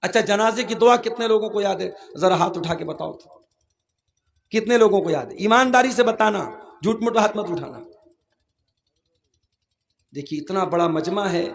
اچھا جنازے کی دعا کتنے لوگوں کو یاد ہے؟ ذرا ہاتھ اٹھا کے بتاؤ تو کتنے لوگوں کو یاد ہے؟ ایمانداری سے بتانا، جھوٹ موٹ ہاتھ مت اٹھانا۔ دیکھیے اتنا بڑا مجمع ہے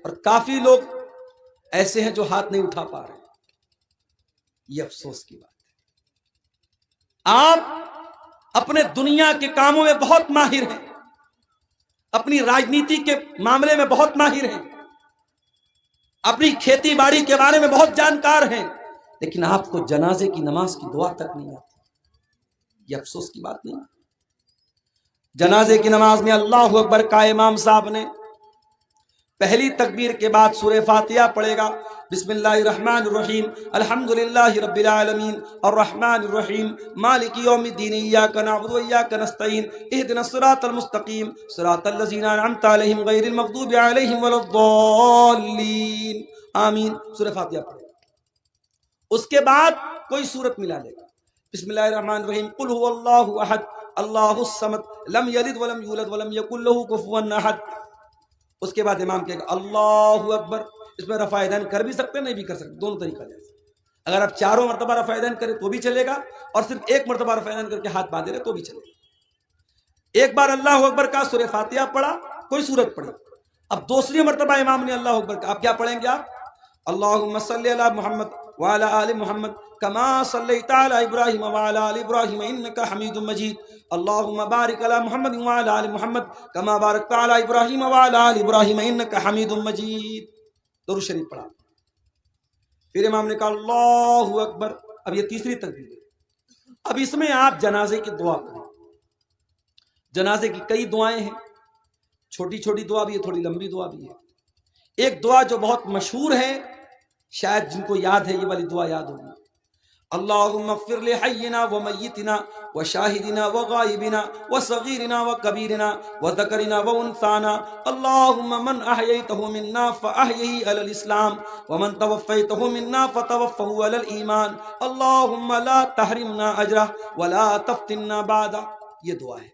اور کافی لوگ ایسے ہیں جو ہاتھ نہیں اٹھا پا رہے، یہ افسوس کی بات ہے۔ آپ اپنے دنیا کے کاموں میں بہت ماہر ہیں، اپنی راجنیتی کے معاملے میں بہت ماہر ہیں، اپنی کھیتی باڑی کے بارے میں بہت جانکار ہیں، لیکن آپ کو جنازے کی نماز کی دعا تک نہیں آتی، یہ افسوس کی بات نہیں؟ جنازے کی نماز میں اللہ اکبر کا امام صاحب نے پہلی تکبیر کے بعد سورہ فاتحہ پڑھے گا، بسم اللہ الرحمن الرحیم الحمدللہ رب العالمین الرحمن الرحیم مالک یوم الدین ایاک نعبد و ایاک نستعین اہدنا الصراط المستقیم صراط الذین انعمت علیہم غیر المغضوب علیہم ولا الضالین آمین، سورہ فاتحہ پڑھے گا۔ اس کے بعد کوئی سورت ملا لے گا، بسم اللہ الرحمن الرحیم قل هو اللہ احد اللہ الصمد لم یلد ولم یولد ولم یکن له کفوا احد۔ اس کے بعد امام کہے گا اللہ اکبر۔ اس میں رفع یدین کر بھی سکتے نہیں بھی کر سکتے، دونوں طریقہ جائز۔ اگر آپ چاروں مرتبہ رفع یدین کریں تو بھی چلے گا، اور صرف ایک مرتبہ رفع یدین کر کے ہاتھ باندھے رہے تو بھی چلے گا۔ ایک بار اللہ اکبر کا سورہ فاتحہ پڑھا، کوئی سورت پڑھی، اب دوسری مرتبہ امام نے اللہ اکبر کا، آپ کیا پڑھیں گے؟ آپ اللہم صلی علی محمد وعلی آل محمد کما صلیت علی ابراہیم وعلی آل ابراہیم انک حمید مجید اللہم بارک علی محمد وعلی آل محمد کما بارکت علی ابراہیم وعلی آل ابراہیم انک حمید مجید۔ درود شریف پڑھا، پھر امام نے کہا اللہ اکبر۔ اب یہ تیسری تکبیر ہے۔ اب اس میں آپ جنازے کی دعا کریں۔ جنازے کی کئی دعائیں ہیں، چھوٹی چھوٹی دعا بھی ہے، تھوڑی لمبی دعا بھی ہے۔ ایک دعا جو بہت مشہور ہے، شاید جن کو یاد ہے یہ والی دعا یاد ہوگی، اللہم اغفر لحینا ومیتنا وشاہدنا وغائبنا وصغیرنا وکبیرنا وذکرنا وانثانا اللہم من احییتہ منا فاحیہی علی الاسلام ومن توفیتہ منا فتوفہ علی الایمان اللہم لا تحرمنا اجرہ ولا تفتنا بعدہ۔ یہ دعا ہے،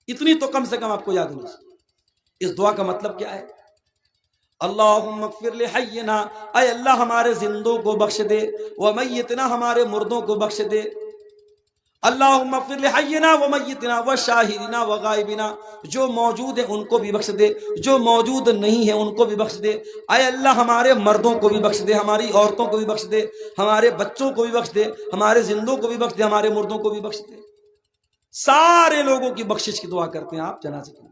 اتنی تو کم سے کم آپ کو یاد ہونی چاہیے۔ اس دعا کا مطلب کیا ہے؟ اللہم اغفر لحینا، اے اللہ ہمارے زندوں کو بخش دے، ومیتنا ہمارے مردوں کو بخش دے، اللہم اغفر لحینا ومیتنا وشاہدنا وغائبنا، جو موجود ہیں ان کو بھی بخش دے، جو موجود نہیں ہیں ان کو بھی بخش دے، اے اللہ ہمارے مردوں کو بھی بخش دے، ہماری عورتوں کو بھی بخش دے، ہمارے بچوں کو بھی بخش دے، ہمارے زندوں کو بھی بخش دے، ہمارے مردوں کو بھی بخش دے۔ سارے لوگوں کی بخشش کی دعا کرتے ہیں آپ جنازے کی۔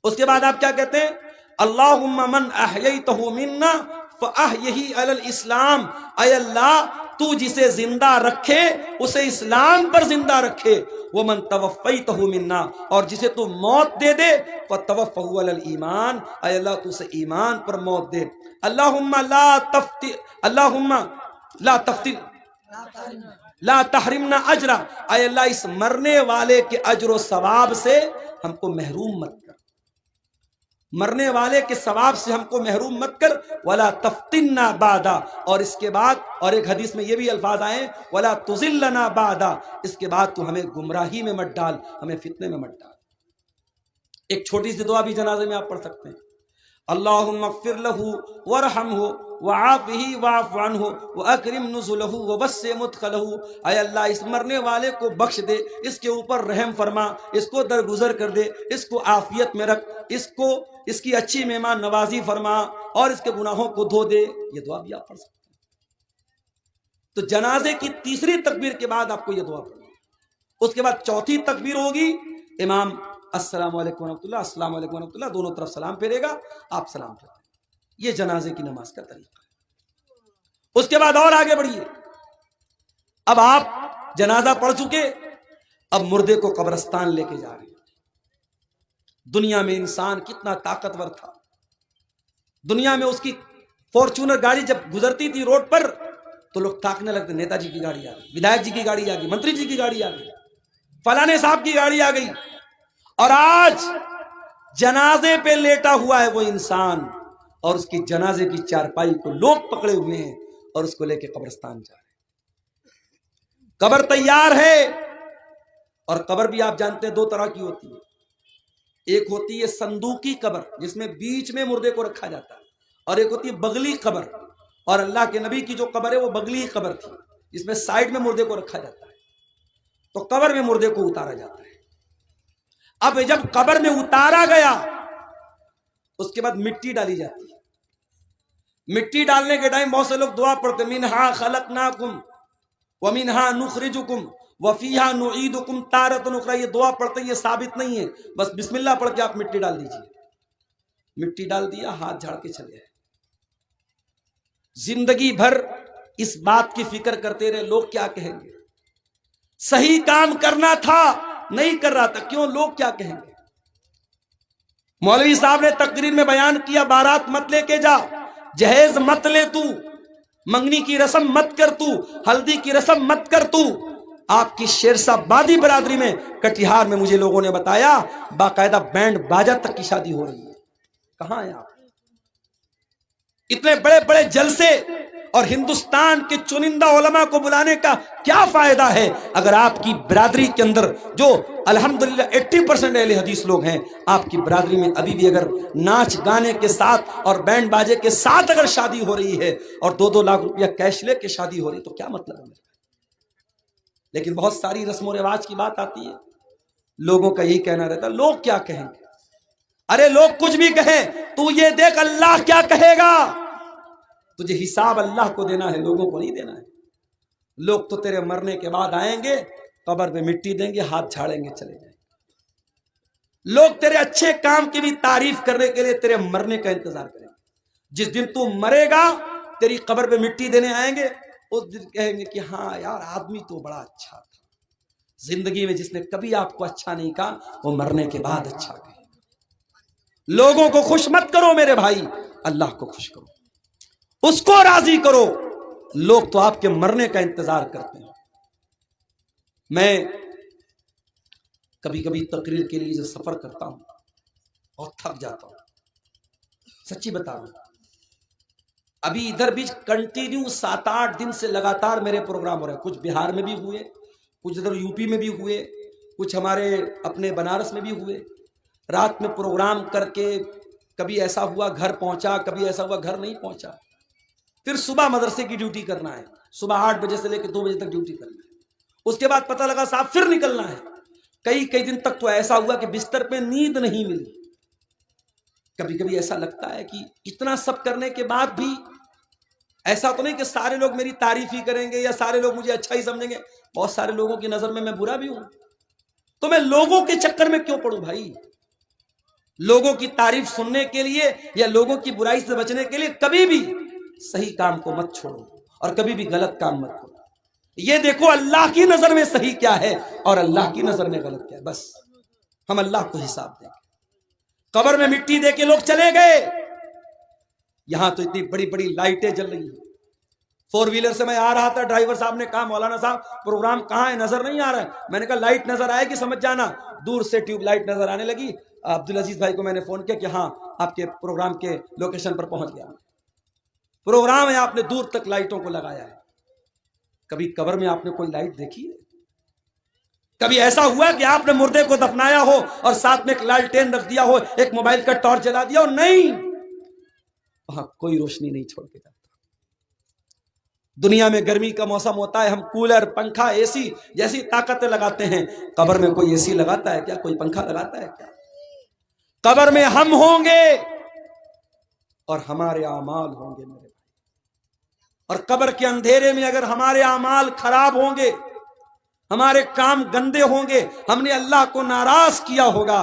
اس کے بعد آپ کیا کہتے ہیں؟ اللہم من احییتہ منا فاحیہی علی الاسلام، اے اللہ تو جسے زندہ رکھے اسے اسلام پر زندہ رکھے، ومن توفیتہ منا، اور جسے تو موت دے دے فتوفہ علی الایمان، اے اللہ تو اسے ایمان پر موت دے۔ اللہم لا تحرمنا اجرا، اے اللہ اس مرنے والے کے اجر و ثواب سے ہم کو محروم مت کر، مرنے والے کے ثواب سے ہم کو محروم مت کر، ولا تفتنا بعدا، اور اس کے بعد اور ایک حدیث میں یہ بھی الفاظ آئے ولا تضلنا بعدا، اس کے بعد تو ہمیں گمراہی میں مت ڈال، ہمیں فتنے میں مت ڈال۔ ایک چھوٹی سی دعا بھی جنازے میں آپ پڑھ سکتے ہیں، اللہم اغفر لہ وارحمہ وعافہ واعف عنہ واکرم نزلہ ووسع مدخلہ، اے اللہ اس مرنے والے کو بخش دے، اس کے اوپر رحم فرما، اس کو درگزر کر دے، اس کو عافیت میں رکھ، اس کی اچھی مہمان نوازی فرما، اور اس کے گناہوں کو دھو دے۔ یہ دعا بھی آپ پڑھ سکتے ہیں۔ تو جنازے کی تیسری تکبیر کے بعد آپ کو یہ دعا پڑھنی ہے۔ اس کے بعد چوتھی تکبیر ہوگی، امام السلام علیکم ورحمۃ اللہ، السلام علیکم ورحمۃ اللہ، دونوں طرف سلام پھیرے گا، آپ سلام پھیریں۔ یہ جنازے کی نماز کا طریقہ ہے۔ اس کے بعد اور آگے بڑھیے، اب آپ جنازہ پڑھ چکے، اب مردے کو قبرستان لے کے جا رہے ہیں۔ دنیا میں انسان کتنا طاقتور تھا، دنیا میں اس کی فارچونر گاڑی جب گزرتی تھی روڈ پر تو لوگ تاکنے لگتے، نیتا جی کی گاڑی آ گئی، ودھایک جی کی گاڑی آ گئی، منتری جی کی گاڑی آ گئی، فلانے صاحب کی گاڑی آ گئی۔ اور آج جنازے پہ لیٹا ہوا ہے وہ انسان، اور اس کی جنازے کی چارپائی کو لوگ پکڑے ہوئے ہیں اور اس کو لے کے قبرستان جا رہے ہیں۔ قبر تیار ہے، اور قبر بھی آپ جانتے ہیں دو طرح کی ہوتی ہے، ایک ہوتی ہے صندوقی قبر جس میں بیچ میں مردے کو رکھا جاتا ہے، اور ایک ہوتی ہے بغلی قبر، اور اللہ کے نبی کی جو قبر ہے وہ بغلی قبر تھی، جس میں سائڈ میں مردے کو رکھا جاتا ہے، تو قبر میں مردے کو اتارا جاتا ہے۔ اب جب قبر میں اتارا گیا اس کے بعد مٹی ڈالی جاتی ہے۔ مٹی ڈالنے کے ٹائم بہت سے لوگ دعا پڑھتے، منہا خلقناکم ومنہا نخرجکم وفیہا نعیدکم تارۃ اخری، یہ دعا پڑھتے یہ ثابت نہیں ہے، بس بسم اللہ پڑھ کے آپ مٹی ڈال دیجیے۔ مٹی ڈال دیا، ہاتھ جھاڑ کے چلے آئے۔ زندگی بھر اس بات کی فکر کرتے رہے لوگ کیا کہیں گے، صحیح کام کرنا تھا نہیں کر رہا تھا، کیوں، لوگ کیا کہیں گے۔ مولوی صاحب نے تقریر میں بیان کیا، بارات مت لے کے جا، جہیز مت لے تو، منگنی کی رسم مت کر تو، ہلدی کی رسم مت کر تو۔ آپ کی شیرشاہ بادی برادری میں کٹیہار میں مجھے لوگوں نے بتایا باقاعدہ بینڈ باجا تک کی شادی ہو رہی ہے۔ کہاں ہیں آپ؟ اتنے بڑے بڑے جلسے اور ہندوستان کے چنندہ علماء کو بلانے کا کیا فائدہ ہے اگر آپ کی برادری کے اندر جو الحمدللہ 80% اہل حدیث لوگ ہیں، آپ کی برادری میں ابھی بھی اگر ناچ گانے کے ساتھ اور بینڈ باجے کے ساتھ اگر شادی ہو رہی ہے اور 2-2 لاکھ روپیہ کیش لے کے شادی ہو رہی تو کیا مطلب ہے؟ لیکن بہت ساری رسم و رواج کی بات آتی ہے، لوگوں کا یہی کہنا رہتا ہے لوگ کیا کہیں گے۔ ارے لوگ کچھ بھی کہیں تو یہ دیکھ اللہ کیا کہے گا۔ تجھے حساب اللہ کو دینا ہے، لوگوں کو نہیں دینا ہے۔ لوگ تو تیرے مرنے کے بعد آئیں گے، قبر پہ مٹی دیں گے، ہاتھ جھاڑیں گے، چلے جائیں گے۔ لوگ تیرے اچھے کام کی بھی تعریف کرنے کے لیے تیرے مرنے کا انتظار کریں گے۔ جس دن تو مرے گا تیری قبر پہ مٹی دینے آئیں گے، اس دن کہیں گے کہ ہاں یار آدمی تو بڑا اچھا تھا۔ زندگی میں جس نے کبھی آپ کو اچھا نہیں کہا وہ مرنے کے بعد اچھا کہے۔ لوگوں کو خوش مت کرو میرے بھائی، اللہ کو خوش کرو، اس کو راضی کرو۔ لوگ تو آپ کے مرنے کا انتظار کرتے ہیں۔ میں کبھی کبھی تقریر کے لیے جو سفر کرتا ہوں بہت تھک جاتا ہوں، سچی بتا رہا ہوں۔ ابھی ادھر بھی کنٹینیو 7-8 دن سے لگاتار میرے پروگرام ہو رہے ہیں، کچھ بہار میں بھی ہوئے، کچھ ادھر یوپی میں بھی ہوئے، کچھ ہمارے اپنے بنارس میں بھی ہوئے۔ رات میں پروگرام کر کے کبھی ایسا ہوا گھر پہنچا، کبھی ایسا ہوا گھر نہیں پہنچا۔ پھر صبح مدرسے کی ڈیوٹی کرنا ہے، صبح 8 بجے سے لے کے 2 بجے تک ڈیوٹی کرنا ہے۔ اس کے بعد پتہ لگا صاحب پھر نکلنا ہے۔ کئی دن تک تو ایسا ہوا کہ بستر پہ نیند نہیں ملی۔ کبھی کبھی ایسا لگتا ہے کہ اتنا سب کرنے کے بعد بھی ایسا تو نہیں کہ سارے لوگ میری تعریف ہی کریں گے یا سارے لوگ مجھے اچھا ہی سمجھیں گے۔ بہت سارے لوگوں کی نظر میں برا بھی ہوں، تو میں لوگوں کے چکر میں کیوں پڑوں بھائی؟ لوگوں کی تعریف سننے کے لیے یا لوگوں کی برائی سے بچنے کے لیے کبھی بھی صحیح کام کو مت چھوڑو اور کبھی بھی غلط کام مت کرو۔ یہ دیکھو اللہ کی نظر میں صحیح کیا ہے اور اللہ کی نظر میں غلط کیا ہے، بس ہم اللہ کو حساب دیں گے۔ قبر میں مٹی دے کے لوگ چلے گئے، یہاں تو اتنی بڑی بڑی لائٹیں جل رہی ہیں۔ 4 ویلر سے میں آ رہا تھا، ڈرائیور صاحب نے کہا مولانا صاحب پروگرام کہاں ہے، نظر نہیں آ رہا ہے۔ میں نے کہا لائٹ نظر آئے گی سمجھ جانا۔ دور سے ٹیوب لائٹ نظر آنے لگی۔ عبدالعزیز بھائی کو میں نے فون کیا کہ ہاں آپ کے پروگرام کے لوکیشن پر پہنچ گیا۔ پروگرام ہے، آپ نے دور تک لائٹوں کو لگایا ہے۔ کبھی قبر میں آپ نے کوئی لائٹ دیکھی ہے؟ کبھی ایسا ہوا کہ آپ نے مردے کو دفنایا ہو اور ساتھ میں ایک لالٹین رکھ دیا ہو، ایک موبائل کا ٹارچ جلا دیا ہو؟ نہیں، وہاں کوئی روشنی نہیں چھوڑ کے جاتا۔ دنیا میں گرمی کا موسم ہوتا ہے، ہم کولر، پنکھا، اے سی جیسی طاقتیں لگاتے ہیں۔ قبر میں کوئی اے سی لگاتا ہے کیا؟ کوئی پنکھا لگاتا ہے کیا؟ قبر میں ہم ہوں گے اور ہمارے اعمال ہوں گے میرے بھائی، اور قبر کے اندھیرے میں اگر ہمارے اعمال خراب ہوں گے، ہمارے کام گندے ہوں گے، ہم نے اللہ کو ناراض کیا ہوگا،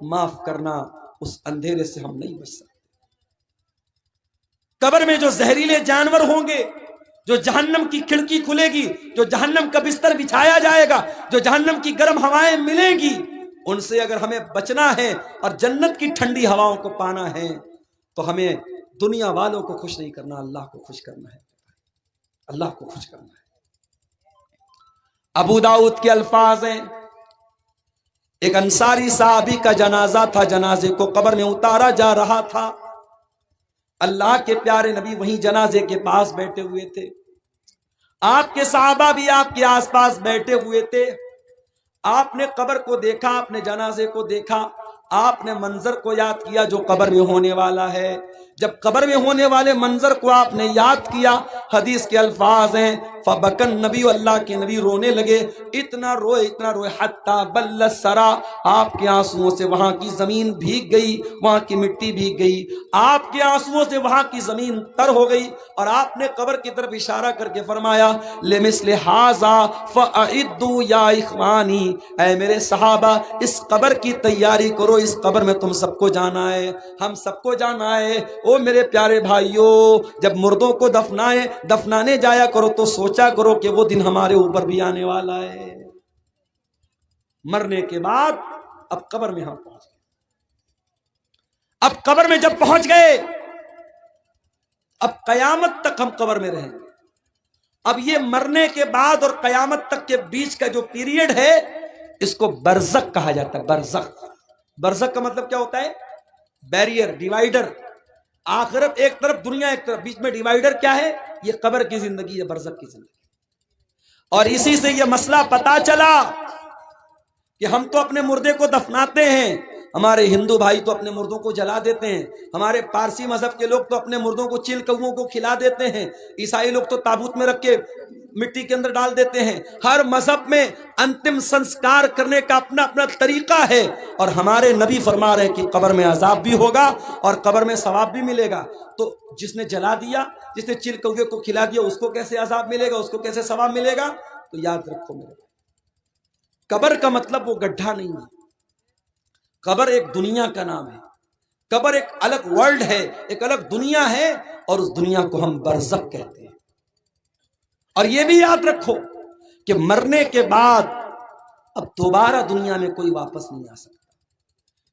معاف کرنا اس اندھیرے سے ہم نہیں بچ سکتے۔ قبر میں جو زہریلے جانور ہوں گے، جو جہنم کی کھڑکی کھلے گی، جو جہنم کا بستر بچھایا جائے گا، جو جہنم کی گرم ہوائیں ملیں گی، ان سے اگر ہمیں بچنا ہے اور جنت کی ٹھنڈی ہواؤں کو پانا ہے تو ہمیں دنیا والوں کو خوش نہیں کرنا، اللہ کو خوش کرنا ہے، اللہ کو خوش کرنا ہے۔ ابو داؤد کے الفاظ ہیں، ایک انصاری صحابی کا جنازہ تھا، جنازے کو قبر میں اتارا جا رہا تھا۔ اللہ کے پیارے نبی وہیں جنازے کے پاس بیٹھے ہوئے تھے، آپ کے صحابہ بھی آپ کے آس پاس بیٹھے ہوئے تھے۔ آپ نے قبر کو دیکھا، آپ نے جنازے کو دیکھا، آپ نے منظر کو یاد کیا جو قبر میں ہونے والا ہے. جب قبر میں ہونے والے منظر کو آپ نے یاد کیا، حدیث کے الفاظ ہیں فبکن نبی، اللہ کے نبی رونے لگے، اتنا روئے حتی بل الثری، آپ کے آنسوؤں سے وہاں کی زمین بھیگ گئی، وہاں کی مٹی بھیگ گئی، آپ کے آنسوؤں سے وہاں کی زمین تر ہو گئی. اور آپ نے قبر کی طرف اشارہ کر کے فرمایا لمثل ھذا فاعدوا یا اخوانی، اے میرے صحابہ اس قبر کی تیاری کرو، اس قبر میں تم سب کو جانا ہے، ہم سب کو جانا ہے. او میرے پیارے بھائیوں، جب مردوں کو دفنانے جایا کرو تو سوچا کرو کہ وہ دن ہمارے اوپر بھی آنے والا ہے. مرنے کے بعد اب قبر میں ہم پہنچ گئے. اب قبر میں جب پہنچ گئے، اب قیامت تک ہم قبر میں رہیں گے. اب یہ مرنے کے بعد اور قیامت تک کے بیچ کا جو پیریڈ ہے اس کو برزخ کہا جاتا ہے. برزخ کا مطلب کیا ہوتا ہے؟ Barrier, divider. آخرت ایک طرف، دنیا ایک طرف، بیچ میں ڈیوائیڈر کیا ہے؟ یہ قبر کی زندگی ہے، برزخ کی زندگی. اور اسی سے یہ مسئلہ پتا چلا کہ ہم تو اپنے مردے کو دفناتے ہیں، ہمارے ہندو بھائی تو اپنے مردوں کو جلا دیتے ہیں، ہمارے پارسی مذہب کے لوگ تو اپنے مردوں کو چیل کووں کو کھلا دیتے ہیں، عیسائی لوگ تو تابوت میں رکھ کے مٹی کے اندر ڈال دیتے ہیں. ہر مذہب میں انتم سنسکار کرنے کا اپنا اپنا طریقہ ہے. اور ہمارے نبی فرما رہے ہیں کہ قبر میں عذاب بھی ہوگا اور قبر میں ثواب بھی ملے گا. تو جس نے جلا دیا، جس نے چیل کوے کو کھلا دیا، اس کو کیسے عذاب ملے گا، اس کو کیسے ثواب ملے گا؟ تو یاد رکھو میرے، قبر کا مطلب وہ گڈھا نہیں ہے. قبر ایک دنیا کا نام ہے. قبر ایک الگ ورلڈ ہے، ایک الگ دنیا ہے، اور اس دنیا کو ہم برزخ کہتے ہیں. اور یہ بھی یاد رکھو کہ مرنے کے بعد اب دوبارہ دنیا میں کوئی واپس نہیں آ سکتا.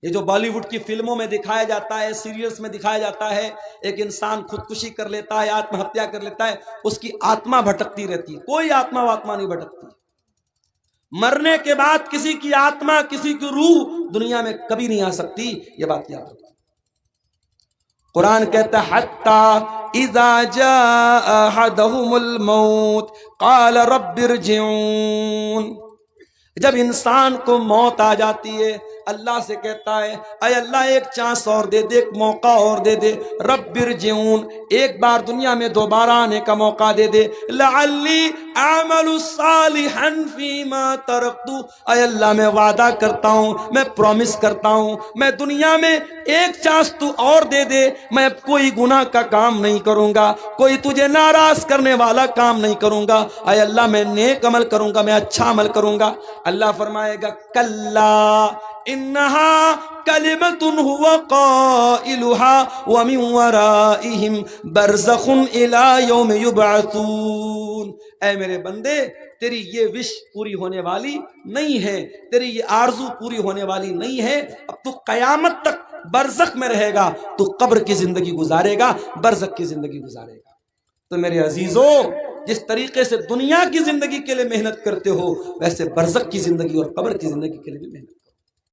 یہ جو بالی ووڈ کی فلموں میں دکھایا جاتا ہے، سیریلز میں دکھایا جاتا ہے، ایک انسان خودکشی کر لیتا ہے، آتم ہتیا کر لیتا ہے، اس کی آتما بھٹکتی رہتی ہے. کوئی آتما واتما نہیں بھٹکتی. مرنے کے بعد کسی کی آتما، کسی کی روح دنیا میں کبھی نہیں آ سکتی. یہ بات یاد رکھو. قرآن کہتا ہے حتی اذا جاء احدهم الموت قال رب ارجعون. جب انسان کو موت آ جاتی ہے اللہ سے کہتا ہے اے اللہ ایک چانس اور دے دے، ایک موقع اور دے دے. رب ارجعون، ایک بار دنیا میں دوبارہ آنے کا موقع دے دے. لعلی اعمل صالحا فیما ترکت، اے اللہ میں وعدہ کرتا ہوں، میں پرومس کرتا ہوں، میں دنیا میں ایک چانس تو اور دے دے، میں کوئی گناہ کا کام نہیں کروں گا، کوئی تجھے ناراض کرنے والا کام نہیں کروں گا. اے اللہ میں نیک عمل کروں گا، میں اچھا عمل کروں گا. اللہ فرمائے گا کلا انہا کلمۃ هو قائلها ومن ورائہم برزخ الی یوم یبعثون. اے میرے بندے، تیری یہ وش پوری ہونے والی نہیں ہے، تیری یہ آرزو پوری ہونے والی نہیں ہے. اب تو قیامت تک برزخ میں رہے گا، تو قبر کی زندگی گزارے گا، برزخ کی زندگی گزارے گا. تو میرے عزیزوں، جس طریقے سے دنیا کی زندگی کے لیے محنت کرتے ہو، ویسے برزخ کی زندگی اور قبر کی زندگی کے لیے بھی محنت